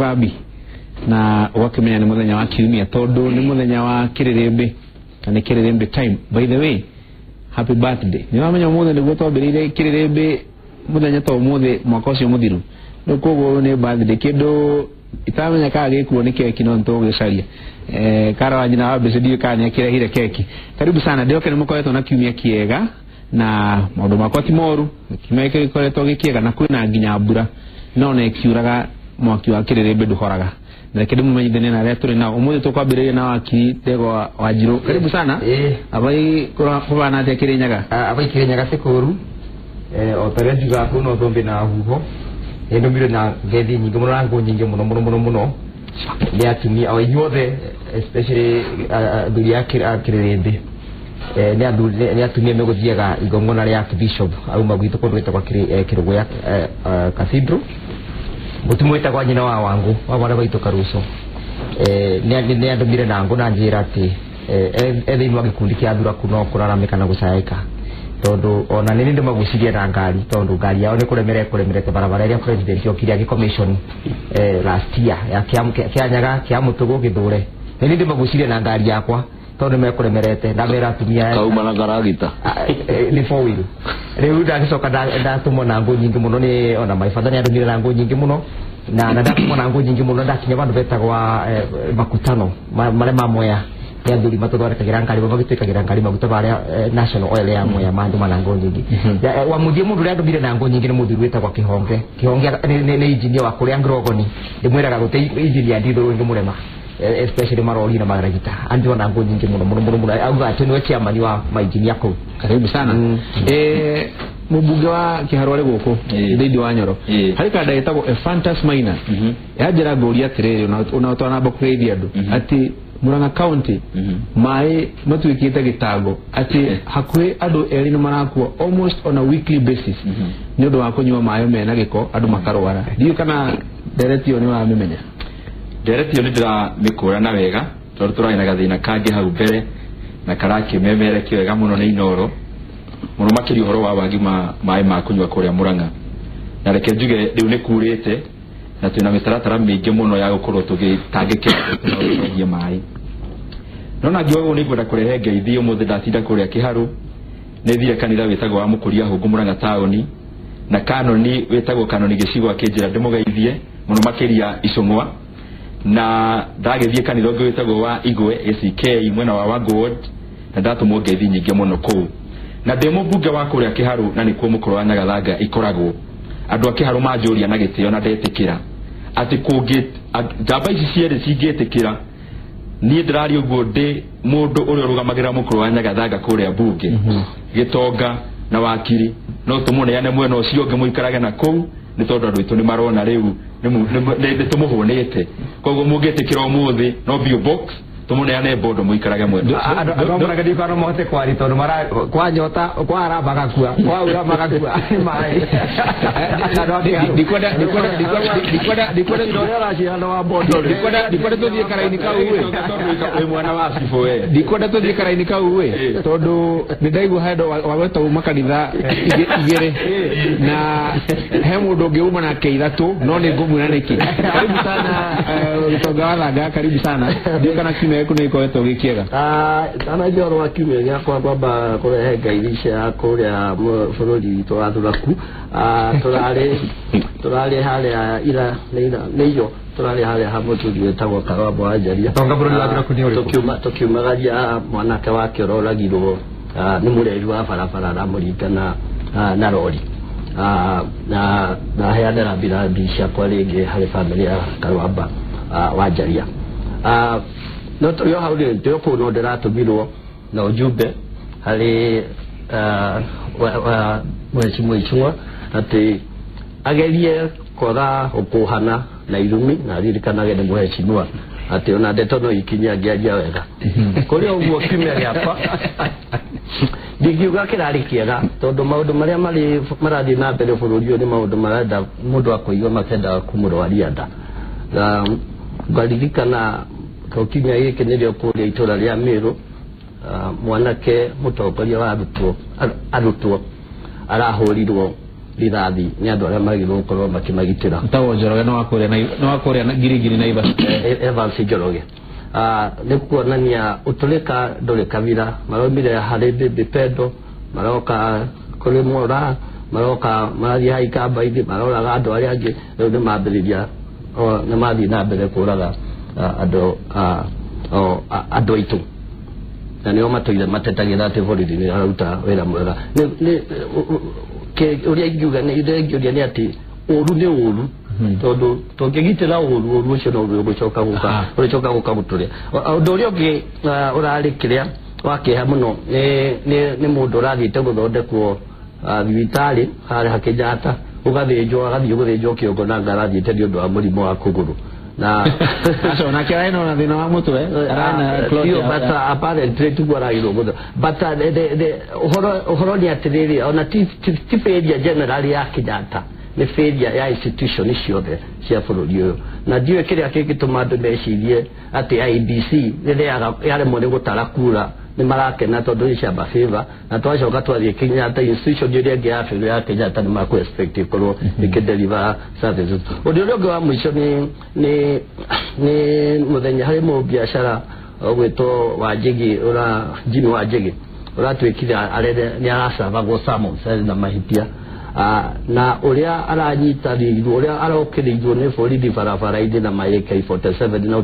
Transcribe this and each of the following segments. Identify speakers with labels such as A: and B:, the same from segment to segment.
A: mugambi na wakimenya ni muthenya wa kiumia tondu ni muthenya wa kirerembe kana kirerembe time. By the way, happy birthday. Ni wamenya muthe niguo twambirire kirerembe muthenya to muthe mwaka ucio muthiru no koguo ni birthday kindu itamenya ka gikuo ni keki no ntugicaria kara wa nyina wa bicedi kana kirehire keki. Karibu sana ndio kene mukoretwo na kiumia kiega na maundu makwa ti moru kiumia gikoretwo gikiega na kwina nginya mbura no na kiuraga mwaki wa kirerembe nduhoraga na kende mumenyithane na aria turi nao umuthi tukwambiriria na waki Ndegwa Wanjiru. Karibu sana. Abai kubana atia Kirinyaga?
B: Abai Kirinyaga sekuru opereju ga kuno thombe na huho endo mire na gethi nyingi muno na ngo nyingi muno ni atumi au yothe especially duria kirerembe ni atumi megothiaga igongona ria Bishop au magwito kondweta kwa kirugo ya cathedral mutumweta kwa nyina wa wangu wa bana baito Karuso ni andumire na ngo na njira ati ethini wa gikundi kia athura kuno kuraramika na gucaika tondu ona nini ndimagucirie na ngari tondu ngari yao ni kuremerete barabara iria president yokiria gi commission last year ya Kianyaga kia Mutugu Githure nini ndimagucirie na ngari yakwa tondu mekuremerete na mera atumia
C: kauma na garagita
B: ni 4 wheel riu ndagicoka ndatumo na ngo nyingi muno ni ona maifadhani andumire na ngo nyingi muno na ndatumo na ngo nyingi muno ndakinya bandu betagwa makutano marema moya ya nduri matodora kagira ngari bagitwikagira ngari maguta baria national oil ya moya mandu manango nyingi wa mudie mundu ria ndumire na ngo nyingi ni mundu wita kwa kihonge ni engineer wa kuria Ngorogoni ndimwiraga gute engineer ndithu ngi murema especially marori na maragita andi wana ngo nyingi muno auga ati ni chairman wa engineer ko.
A: Karibu sana. Mubunge wa Kiharware guku Ndindi wa Nyoro hari kada yetagwo Fantas Maina yajira ngoria atiriri una twana bakureithia andu ati Murang'a County mai matwikite gitango ati hakwe andu eri ni marakua almost on a weekly basis ni undu wa kunywa mayo mena giko andu makarwara dio kana directio ni wa mimenya
C: directio ni ndira mikura na wega tondu turaina gathina kangi hau mbere na karaki memerekio wega muno ni inoro muno makiri horo wa wagima mai ma kunywa kuria Murang'a na reke njuge riu ni kurite na twina mitaratara mingi muno ya gukorwo tugitangikira kunywa mai nona ngiogo ni ngwenda kurehe ngeithi umuthi ndatinda kuria Kiharu ni thire kanitha witagwo wa Mukuria hungu Murang'a taoni na kanoni witagwo kanoni gicigwa kinjira ndimugeithie muno makiria Icung'wa na ndagithie kanitha ungi witagwo wa Igwe ACK mwena wa Wangwood na ndatumwo ngeithi nyingi muno kuu na ndemo bunge wa kuria Kiharu na nikuo mukuru wa Nyagathanga ikoragwo andu a Kiharu manjuria na gitio na ndetikira ati kungi njamba ici ciere cingitikira ni ndirari uguo ndi mundu uri rugamagira mukuru wa Nyagathanga kuria bunge Gitonga na wakiri no tumuneane mwena ucio ungi muikarage na kuu ni tondu andu itu ni marona riu ni tumuhunite koguo mungitikira umuthi no bio box tumuneane bondo muikarage mwena
B: andu maraga dikano mote kwari tondu mara kwa nyota kwa araba gakua kwa ura magakua mai dikwenda ndorera ciano wa bondo dikwenda tuthie karaini kau we mwana wa sifo we
A: dikwenda tuthie karaini kau we tondu ni ndaigua hendo wagweta makanitha igere na he mundu ngiuma na keithatu no ni ngumwira niki. Karibu sana Gitonga wa Thanga, karibu sana ndio kana kimeku ni koeto gikiega
B: ana joro wa kiumia gya kwa baba kurehe ngairisha kuria bururi to athuraku turari haria ira neiyo turari haria hamwe tugietagwo Karwambo Wanjaria
C: tonga bururi wa athuraku ni uri
B: tukiumagaria mwanake wake uroragirwo ni mureri wa barabara na muringana na rori na heana rambirambi ciakwa ringi hari family ya Karwamba Wanjaria no yo haude ndio kuno ndiratumirwo na ujumbe hari Mheshimiwa Icung'wa ati agerie kora ukuhana na irumi na ririkanage ni Mheshimiwa ati ona ndeto no ikinya ngiaria wega kuri uguo kimya giakwa ndigiuga kirari kiega tondu maundu maria marathi na mbere bururi ni maundu marenda mundu akoigwa makenda kumurwaria nda na ngaririkana kokinya giki nirio kuria itura ria Miru mwanake mutongoria wa arutwo arahurirwo
D: rithathi ni andu aria magirwo gukorwo makimagitira
A: tawo Njoroge no wakoria na girigiri na Ivas
D: Evans Njoroge ni kuonania utulika nduri kavira maromire hari Bibi Pendo maroka kuri Mora maroka mari hai Kamba-ini maroraga andu aria angi riu ni mambiriria ni mathi na mbere kuraga andu aitu na nio matuire matetagira ati borithi ni aruta wira mwega ni uria ingiuga ni ingiuria ni ati uru ni uru tondu tungigitira uru ucio no gucoka guka guturia undu uria ungi urari kiria wakiha muno ni mundu urathite guthondekwo thibitari hari Kenyatta ugathinjwo agathie guthinjwo kiongo na ngarathiite ni undu wa murimo wa kuguru na
A: aso na kira ino na thina wa mutwe arana
D: Claudia but apparently tugwarairwo gutho but the uhoro ni atiriri ona ti failure general ya Kenyatta ni failure ya institution icio cia bururi uyu na ndiwe kiria kigituma andu mecirie ati IBC riria yare mo ni gutara kura ni marakena tondu ni ciamba favor na twacoka twathie Kenyatta institution iria ngi ya favor ya Kenyatta ni maku expect korwo ikideliver services undu uria wa mwisho ni muthenya hari mu biashara gwito wa Njigi Jimmy wa Njigi uratwikire arede ni arasava go summons na mahitia na uria aranyita thiru uria arokirirwo ni borithi barabara-ini na ma AK47 na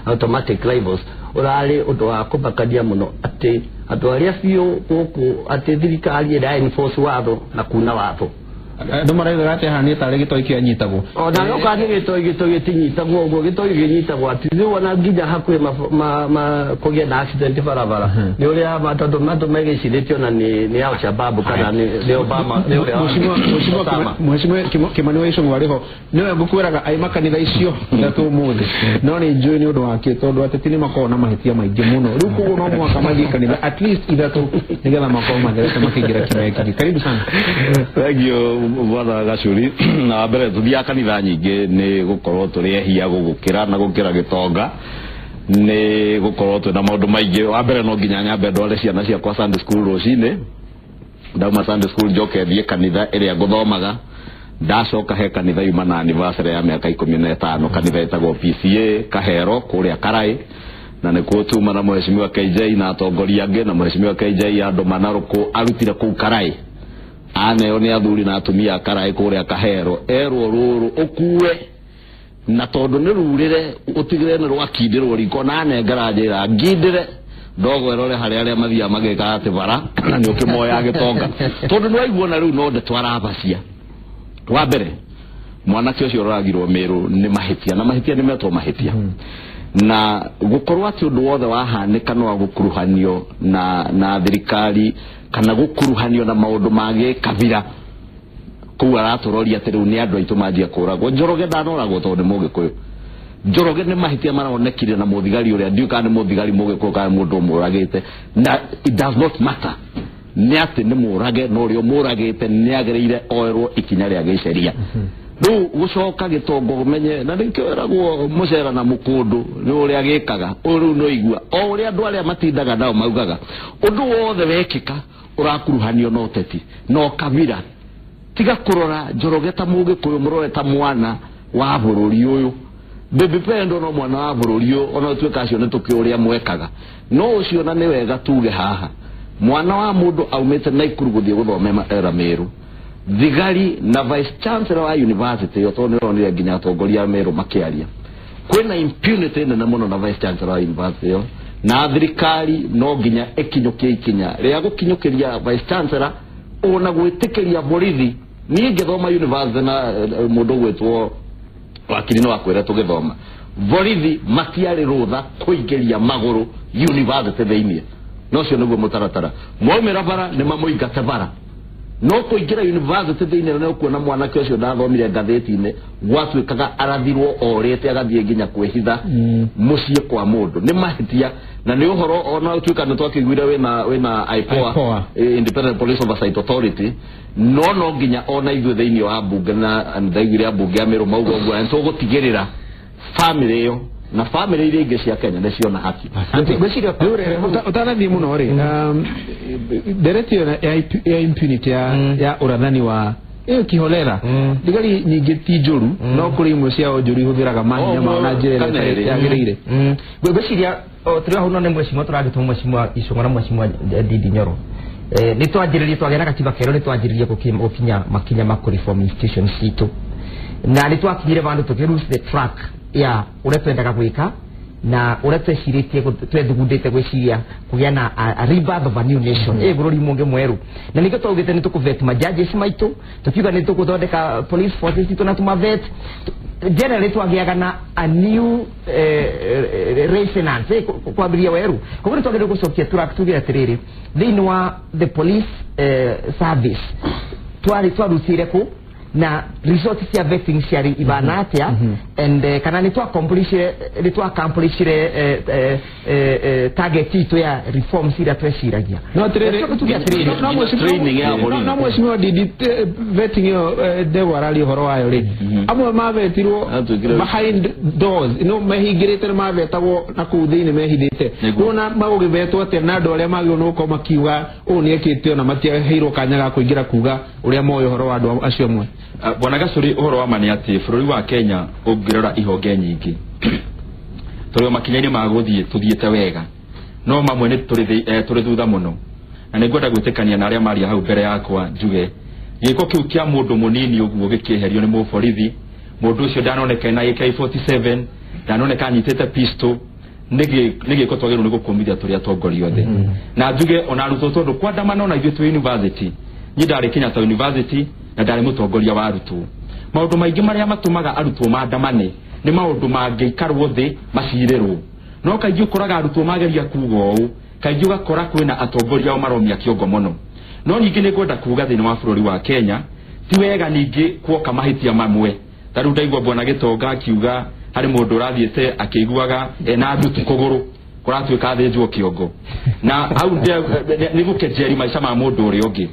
D: automatic rifles urari undu wa kumakania muno ati andu aria biu guku ati thirikari ira enforce watho na kuna watho
A: andu maraiga ati hani tari gitoi kia nyitagwo
D: ona no kani gitoi gitinyitagwo uguo gitoi ginyitagwo ati riu ona nginya hakwe ma kugia na accident barabara ni uria matondu megiciritio na ni Al Shabaab kana ni Obama ni uria
A: mheshimiwa Kimani wa Icũng'wa ariho niwe ngukwiraga ai makanitha icio ndatu muthi no ni njui ni undu wake tondu ateti ni makoo na mahitia maingi muno riu kuguo no mwaka mathii kanitha at least ithatu nigetha makoo matherete makingira kimeki karibu sana
E: thank you bwana Gacuri na mbere tuthia kanitha nyingi ni gukorwo turi ehia gugukira na gukira gitonga ni gukorwo twina maundu maingi wa mbere no nginya nyambe ndware ciana cia kwa Sunday school rucini ndauma Sunday school njoke thie kanitha iria nguthomaga ndacoka he kanitha yuma na anniversary ya miaka 15 kanitha etagwo PCA Kahero kuria Karai na nikuo tuma na mheshimiwa KJ na atongoria ange na mheshimiwa KJ andu manaruku arutire ku Karai aneo ni athuri na atumia Karai kuria Kahero erwo ruru ukuwe na tondu ni rurire utigire ni rwakindirwo riko na nengara njira ngindire ndogo erore hari aria mathia mageka ati bara na ni ukimoya gitonga tondu ni waiguo na riu no ndetwarabacia wa mbere mwanake ucio uragirwo Meru ni mahitia na mahitia ni metwo mahitia na gukorwa ati undu wothe wahanika no gukuruhanio na thirikari kana gukuruhanio na maundu mage kavira ku araturoria ati riu ni andu aitu manjia kuragwo Njoroge ndanoragwo tondu ni Mugikuyu Njoroge ni mahitia maronekire na muthigari uria ndiuka ni muthigari Mugikuyu kana mundu muragite na it does not matter ni ati ni murage no rio muragite ni agereire oerwo ikinya ria giceria riu gucoka gitongo umenye na nikiragwo mucera na mukundu ni uria gikaga uru no igua o uria andu aria matindaga nao maugaga undu wothe wekika urakuruhanio no teti no kavira tiga kurora Njoroge ta Mugikuyu murore ta mwana wa bururi uyu Bibi Pendo no mwana wa bururi uyu ona tuika acio ni tukiuria mwekaga no ucio na ni wega tuge haha mwana wa mundu aumete Naikuru guthie guthoma era Meru thigari na vice chancellor wa university yo tondu ronire nginya atongoria Meru makiaria kwina impunity na muno na vice chancellor wa university yo na thirikari no nginya ikinyukie ikinya ria gukinyukiria vice chancellor ona gwitikiria borithi ni ngithoma university na mundu gwetwo wakiri no akwira tugithoma borithi matiari rutha kuingiria maguru university theinie no cio niguo mutaratara mwaumira bara ni mamuingate bara no kuingira university theinie na kuona mwanake ucio ndathomire ngatheti-ini gwatuikaga arathirwo orete agathie nginya kwihitha mucie kwa mundu ni mahitia na ni uhoro ona tuika ni twakiguire wina IPOA Independent Police Oversight Authority no nginya ona ithu theinie wa bunge na ndaiguire bunge ya Meru maugo ngwa nto gutigirira family yo na family iria ingĩ cia Kenya nĩciona haki
A: gwĩciria ũtanathiĩ mũno rĩ ndereti ya impunity ya ũrathani wa kiholera thigari nyingĩ ti njũru no kũrĩ imwe ciao njũru ihũthĩraga mahinya mao na njĩra ĩrĩa yagĩrĩire
B: gwĩciria tũrahũna nĩ mwecimu tũragĩtwo mwecimu Icũng'wa na mwecimu Ndindi Nyoro nĩ twanjĩrĩrie twagĩa na gatiba kerũ nĩ twanjĩrĩrie gũkinya makinya ma reform institutions citũ na nĩ twakinyire bandũ tũkĩruce the track ya ũrĩa twendaga gwĩka na ũrĩa twecirĩtie twethugundĩte gwĩciria kũgĩa na a rebirth of a new nation bũrũri mũngĩ mwerũ na nĩkĩo twaugĩte nĩ tũkũvet ma judges maitũ tũkiuga nĩ tũgũthondeka police forces citũ na tũmavet generally twagĩaga na a new resonance kwambĩrĩria werũ koguo nĩ twagĩrĩire gũcokia track tuge atĩrĩrĩ thĩinĩ wa the police service twarutire kũ na resources cia vetting ciarĩ ibana atĩa and kana nĩ twa-accomplish target itũ ya reforms iria tweciragia
A: no mwecimu Ndindi vetting ĩyo Ndegwa araria ũhoro wayo rĩ amwe mavetirwo behind doors no mehingĩrĩte nĩ mavetagwo na kũu thĩinĩ mehithĩte kuona magũgĩvetwo atĩa na andũ arĩa magĩrĩirwo nĩ gũkorwo makiuga ũũ nĩ ekĩte ona matiaheirwo kanya ga kũingĩra kuga ũrĩa moĩ ũhoro wa andũ acio amwe
C: Bwana Gacũri ũhoro wa ma nĩ atĩ bũrũri wa Kenya ũngĩrora ihonge nyingĩ tũrĩ makinya-inĩ ma gũthiĩ tũthiĩte wega no mamwe nĩ tũrĩ thutha mũno na nĩ ngwenda gwĩtĩkania na arĩa maria hau mbere yakwa njuge gĩko kĩu kĩa mũndũ mũnini ũguo gĩkĩeherio nĩ mũborithi mũndũ ũcio ndanoneka na AK47 ndanoneka anyitĩte pistol nĩ gĩko twagĩrĩirwo nĩ gũkũmithia tũrĩ atongoria othe na njuge ona arutwo tondũ kwandamana na ithuĩ twĩ university niĩ ndarĩ Kenyatta University na ndarĩ mũtongoria wa arutwo maũndũ maingĩ marĩa matũmaga arutwo maandamane nĩ maũndũ mangĩikarwo thĩ macirĩrwo no kaingĩ ũkoraga arutwo mageria kuuga ũũ kaingĩ ũgakora kwĩna atongoria ao maromia kĩongo mũno no ningĩ nĩ ngwenda kuuga thĩinĩ wa bũrũri wa Kenya ti wega ningĩ kuoka mahĩtia mamwe tarĩu ndaigua Bwana Gĩtonga akiuga harĩ mũndũ ũrathiĩte akĩiguaga na ndutu kũgũrũ kũratuĩka athĩnjwo kĩongo na hau nĩ gũkenjeri maica ma mũndũ ũrĩa ũngĩ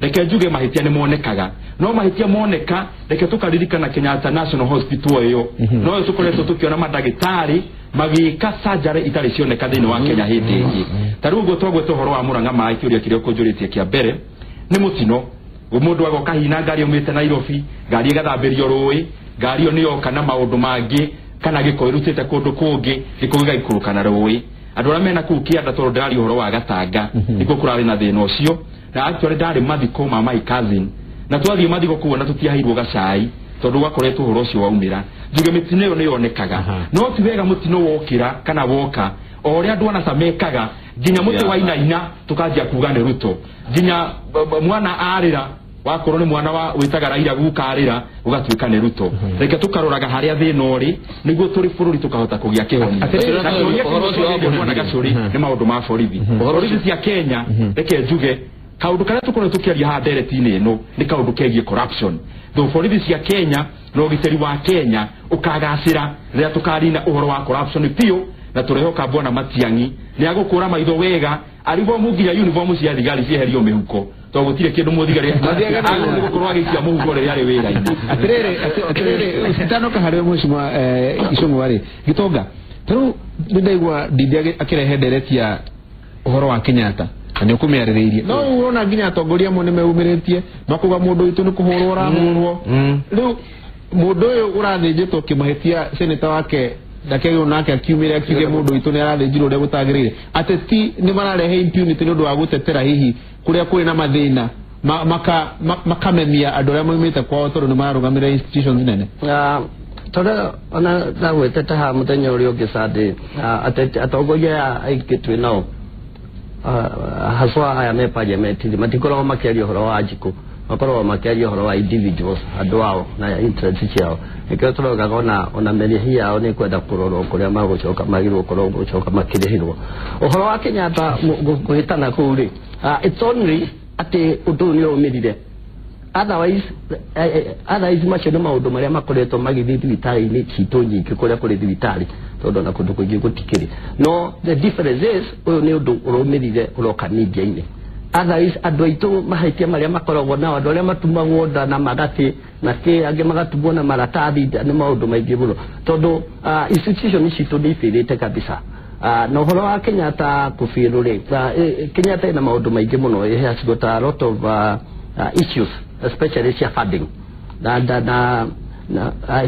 C: reke njuge mahĩtia nĩ monekaga no mahĩtia moneka reke tũkaririkana Kenyatta National Hospital ĩyo no yo tũkoretwo tũkĩona mandagĩtarĩ magĩka surgery itarĩ cioneka thĩinĩ wa Kenya hĩndĩ ĩngĩ tarĩu ũguo twagweta ũhoro wa Mũrang'a maĩ kĩũria kĩrĩa ũkũnjũrĩtie kĩa mbere nĩ mũtino mũndũ agoka hina ngari umĩte Nairobi ngari ĩgathambĩrio rũĩ ngari ĩyo nĩyoka na maũndũ mangĩ kana gĩko ĩrutĩte kũndũ kũngĩ gĩko gĩgaikũrũka na rũĩ andũ arĩa mena kũu kĩanda tondũ ndĩrari ũhoro wa Gatanga nĩkuo kũrarĩ na thĩna ũcio na actually ndarĩ mathiko ma my cousin na twathiĩ mathiko kuo na tũtiaheirwo gacai tondũ gwakoretwo ũhoro ũcio waumĩra njuge mĩtino ĩyo nĩyonekaga no ti wega mũtino wokĩra kana woka o ũrĩa andũ anacamekaga nginya mũtĩ wa inaina tũkanjia kuga nĩ Ruto nginya mwana arĩra wakorwo nĩ mwana wa wĩtaga Raila gukarĩra ũgatuĩka nĩ Ruto reke tũkaroraga harĩa thĩna ũrĩ nĩguo tũrĩ bũrũri tũkahota kũgĩa kĩhonia ũhoro ũcio wa Bwana Gacũri nĩ maũndũ ma borithi cia Kenya reke njuge kaũndũ karĩa tũkoretwo tũkĩaria haha ndereti-inĩ ĩno nĩ kaũndũ kegiĩ corruption borithi cia Kenya na ũgitĩri wa Kenya ũkagacĩra rĩrĩa tũkarina ũhoro wa corruption piũ na tũrehoka Bwana Matiang'i nĩ agũkũra maitho wega aribomu nginya uniform cia thigari cieherio mĩhuko to gũtirĩ kĩndũ mũthigari nĩ gũkorwo agĩikia mũhuko rĩrĩa arĩ wĩra-inĩ
A: atĩrĩrĩ citanoka harĩ mwecimu Icũng'wa rĩ Gĩtonga tarĩu nĩndaigua Ndindi akĩrehe ndereti ya ũhoro wa Kenyatta na nĩũkũmĩarĩrĩirie no ũrona nginya atongoria amwe nĩmeumĩrĩtie makuga mũndũ witũ nĩ kũhũrwo ũrahũrwo rĩu mũndũ ũyũ ũrathĩnjĩtwo kĩmahĩtia seneta wake ndakegwo nake akiumĩre akiuge mũndũ witũ nĩ arathĩnjirwo ũrĩa gũtagĩrĩire ateti nĩ mararehe impunity nĩ ũndũ wa gũtetera hihi kũrĩa kũrĩ na mathĩna makamemia andũ arĩa maumĩte kwao tondũ nĩ mararũgamĩrĩra institutions nene
D: tondũ ona ndagwĩtete haha mũthenya ũrĩa ũngĩ Sunday atongoria aingĩ twĩ nao haswa aya me parliament matikoragwo makĩaria ũhoro wa Wanjikũ makoragwo makĩaria ũhoro wa individuals andũ ao na interest ciao nĩkĩo tũrogaga ona mĩrĩhi yao nĩ kwenda kũrorwo kũrĩa magũcoka magĩrĩirwo gũkorwo gũcoka makĩrĩhĩrwo ũhoro wa Kenyatta kũhĩtana kũu rĩ it's only atĩ ũndũ ũyũ nĩ ũmĩrire otherwise macio nĩ maũndũ marĩa makoretwo magĩthiĩ thibitarĩ-inĩ citũ nyingĩ kũrĩa kũrĩ thibitarĩ tondũ na kũndũ kũingĩ gũtikĩrĩ no the difference is ũyũ nĩ ũndũ ũrũmĩrire ũroka media-inĩ others andũ aitũ mahaitia marĩa makoragwo nao andũ arĩa matumagwo nda na magati na angĩ magatumwo na maratathi nĩ maũndũ maingĩ mũno tondũ institution citũ nĩ ifĩrĩte kabisa. Na ũhoro wa Kenyatta kũbĩrwo rĩ Kenyatta ĩna maũndũ maingĩ mũno. It has got a lot of issues especially cia funding na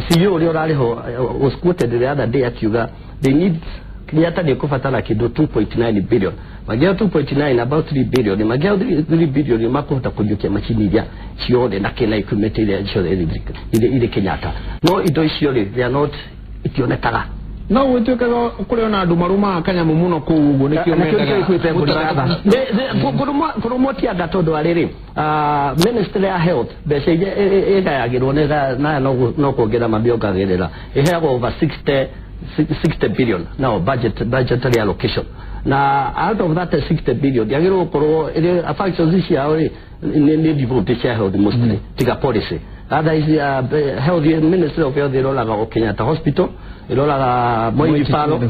D: CEO ũrĩa ũrarĩ ho was quoted the other day akiuga they need Kenyatta nĩ kũbatara kĩndũ 2.9 billion magĩa 2.9 about 3 billion magĩa 3 billion makũhota kũiyũkia macini iria ciothe na kĩna equipment iria ciothe irĩ Kenyatta no indo icio rĩ they are not itionekaga
A: no gwĩtuĩkaga kũrĩ ona andũ marumaga kanyamu mũno kũu ũguo nĩkĩo mendaga kũrũmoti anga tondũ arĩrĩ Ministry ya Health mbeca iria ĩgayagĩrwo no kuongerera mamĩongagĩrĩra ĩheagwo over 60 billion now budgetary allocation na out of that 60 billion yagĩrwo gũkorwo functions ciao nĩ devoted cia health mostly tiga policy. Otherwise health Ministry of Health ĩroraga o Kenyatta Hospital ĩroraga Moi Faro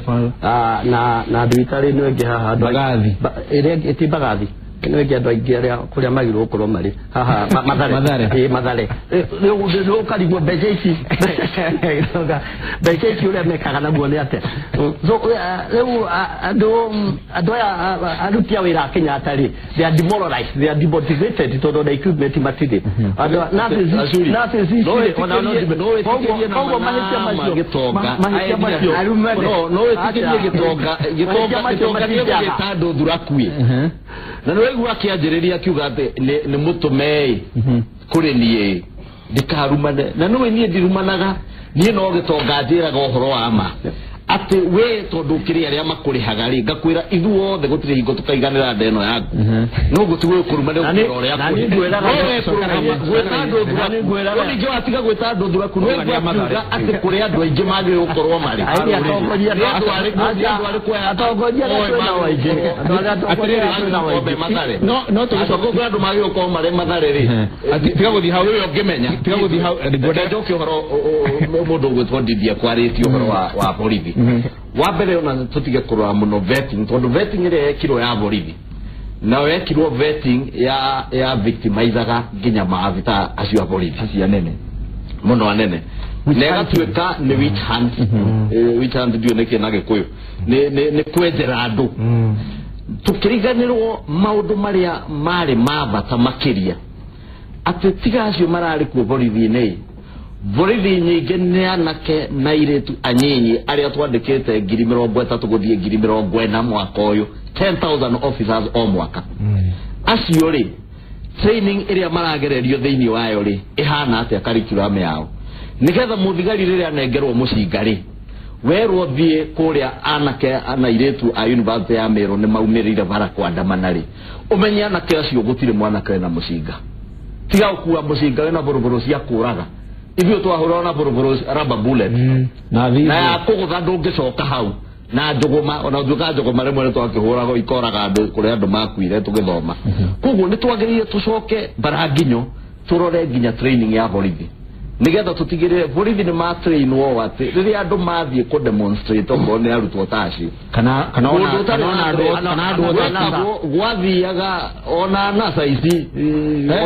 A: na thibitarĩ ĩno ĩngĩ haha Bagathi
D: ĩrĩa ĩtibagathi ĩno ĩngĩ andũ aingĩ arĩa kũrĩa magĩrĩirwo gũkorwo marĩ haha Mathare rĩu ũkarigwo mbeca ici ũrĩa mekaga naguo nĩ atĩa rĩu andũ aya aruti a wĩra a Kenyatta rĩ they are demoralized they are demotivated tondũ na equipment matirĩ
E: na nĩ waigua akĩanjĩrĩria akiuga atĩ nĩ mũtũme kũrĩ niĩ ndikarumane na nĩwe niĩ ndirumanaga niĩ no gĩtonga njĩraga ũhoro wa ma atĩ we tondũ kĩrĩ arĩa makũrĩhaga rĩ ngakwĩra ithuothe gũtirĩ hingo tũkaiganĩra nda ĩno yaku no gũtigwo kũrumane ũhoro ũrĩa ningĩ watiga gwĩta andũ thuraku no ngĩakiuga atĩ kũrĩ andũ aingĩ magĩrĩirwo gũkorwo marĩ no tũgĩcoka andũ magĩrĩirwo gũkorwo marĩ Mathare rĩ tiga gũthiĩ hau ĩyo ngĩmenya tiga gũthiĩ hau njoke ũhoro mũndũ ũgwĩtwo Ndithia kwarĩtie ũhoro wa borithi wa mbere ona tutige kurwa muno vetting tondu vetting ĩrĩa yekirwo ya borithi nayo yekirwo vetting ya victimizaga nginya maabitha acio a borithi acio anene muno anene nega tuĩka nĩ witch hunt ndio nĩkĩ na Gĩkũyũ nĩ kwenjera andũ tukiriganĩrwo maũndũ marĩa marĩ mabata makĩria atĩ tiga acio mararĩ kuo borithi-inĩ borithi nyingĩ nĩ anake na airĩtu anyinyi arĩa twandĩkĩte 30,000 gũthiĩ 40,000 mwaka ũyũ 10,000 officers o mwaka acio rĩ training ĩrĩa maragererio thĩinĩ wayo rĩ ĩhana atĩa curriculum yao nĩgetha mũthigari rĩrĩa anengerwo mũcinga rĩ werwo thiĩ kũrĩa anake na airĩtu a University ya Meru nĩ maumĩrĩire bara kwandamana rĩ ũmenye anake acio gũtirĩ mwanake na mũcinga tiga gũkua mũcinga wĩna boroboro cia kũraga ithio twahũra na boroboro rubber bullet na kũgũtha ndũngĩcoka hau na njũgũma ona ũtuĩka njũgũma rĩmwe nĩ twakĩhũraga ikoraga andũ kũrĩa andũ makuire tũgĩthoma koguo nĩ twagĩrĩire tũcoke Baranginyo tũrore nginya training ya borithi nĩgetha tũtigĩrĩre borithi nĩ matrainwo atĩ rĩrĩa andũ mathiĩ kũ demonstrate okorwo nĩ arutwo ta acio kana gwathiaga ona nasa ici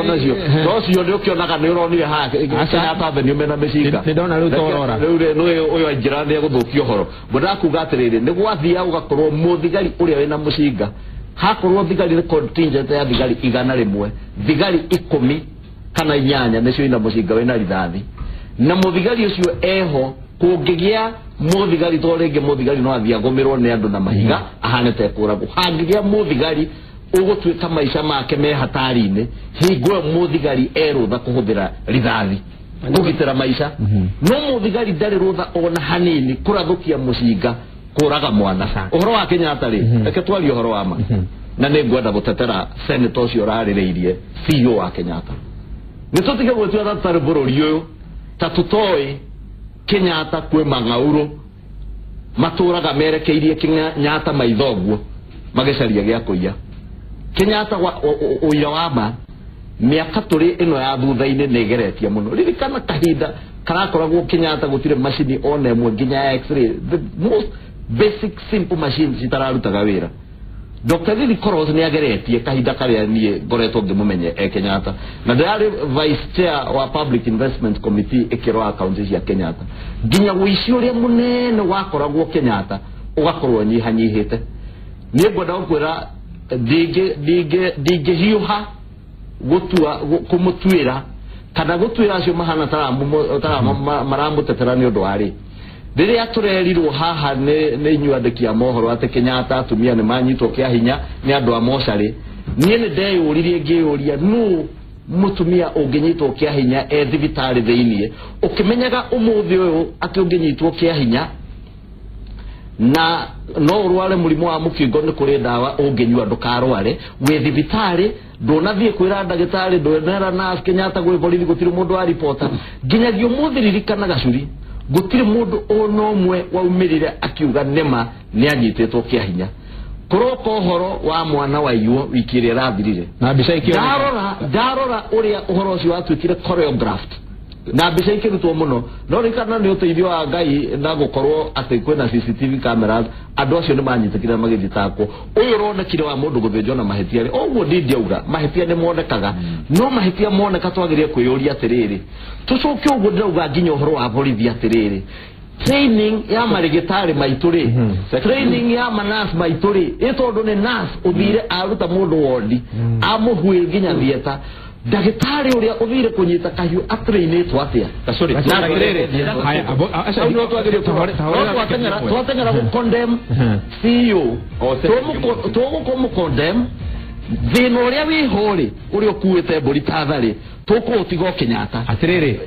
E: onacio nocio nĩ ũkĩonaga nĩ ũronire haha Kenyatta Avenue mena mĩcinga
A: ndona rĩu torora
E: rĩu ũyũ aingĩra nĩ gũthũkia ũhoro ndakuga atĩrĩrĩ nĩ gwathia ũgakorwo mũthigari ũrĩa wĩna mũcinga hakorwo thigari contingent ya thigari 100 thigari 10 kana 8 nĩcio ina mũcinga wĩna rithathi na mũthigari ũcio eho kũngĩgĩa mũthigari to rĩngĩ mũthigari no athia gũmĩrwo nĩ andũ na mahiga ahane ta kũragwo hangĩgĩa mũthigari ũgũtuĩka maica make me hatari-inĩ hingo mũthigari erũtha kũhũthĩra rithathi kũgitĩra maica no mũthigari ndarĩ rũtha ona hanini kũrathũkia mũcinga kũraga mwana ũhoro wa Kenyatta rĩ reke twarie ũhoro wa ma na nĩ ngwenda gũtetera senator ũcio ũrarĩrĩirie CEO wa Kenyatta nĩ tũtige gwĩtua tatari bũrũri ũyũ ta tũtoĩ Kenyatta kwĩ mang'aurũ matũraga merekeirie Kenyatta maithoguo magĩcaria gĩa kũiya Kenyatta ũira wa ma mĩaka tũrĩ ĩno ya thutha-inĩ nĩ ĩgeretie mũno ririkana kahinda karakoragwo Kenyatta gũtirĩ macini ona ĩmwe nginya ya x-ray the most basic simple machines itararutaga wĩra
D: Dr. Lily Koros ni ageretie kahinda karia nie ngoretwo ngimumenye Kenyatta na ndari vice chair wa Public Investment Committee ikirwa county cia Kenyatta nginya wici uria munene wakoragwo Kenyatta ugakorwo nyihanyihite ni ngwenda gukwira hiuha gutua kumutwira kana gutwira acio mahana tara maramutetera ni undu wari riria turerirwo haha ni inyuandiki a mohoro ate Kenyatta atumia ni manyitwo kia hinya ni andu a mochari nie ni ndeyuririe ngiyuria nu mutumia unginyitwo kia hinya thibitari thiini ukimenyaga umuthi uyu ati unginyitwo kia hinya na no urware murimu wa mukingo ni kuri ndawa unginyua ndukarware we thibitari ndonathie kwira ndagitari ndonera na Kenyatta gwe borithi gutiri mundu wa reporter nginyagio muthiririkana gacuri gutiri mundu ono mwe waumirire akiuga nema ni anyitetwo kia hinya kuroko horo wa mwana wa iwo wikire rathirire
A: na mbica ikio
D: darora uria uhoro ucio watwikire choreographed na mbica ikirutwo muno no rikana ni uteithio wa Ngai na gukorwo ati kwina CCTV cameras andu acio ni manyitikire magithitako uyu ronekire wa mundu guthinjwo na mahetia ri oguo ndiauga mahetia ni monekaga no mahetia moneka twagirie kwiyuria atiriri tucoke uguo ndauga nginya uhoro wa borithi atiriri training ya marigitari maituri training ya manas maituri itondu ni nas uthire aruta mundu wondi amuhwe nginya thieta dagitari uria uthire kunyita kahiu atrainitwo atia
A: sorry na kirere haya
D: asa no twagirie twatengera ku condemn CEO tumu condemn thina uria wihori uria ukuite mburi tathari tukutigo Kenyatta
A: atiriri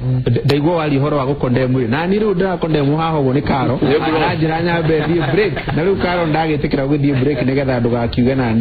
A: ndaigwo wali horo wa gukondemu na ni ru ndira kondemu haho go ni karo arajira nyambe thie break na ru karo ndagitikira guthie break nigetha ndugakiuge nani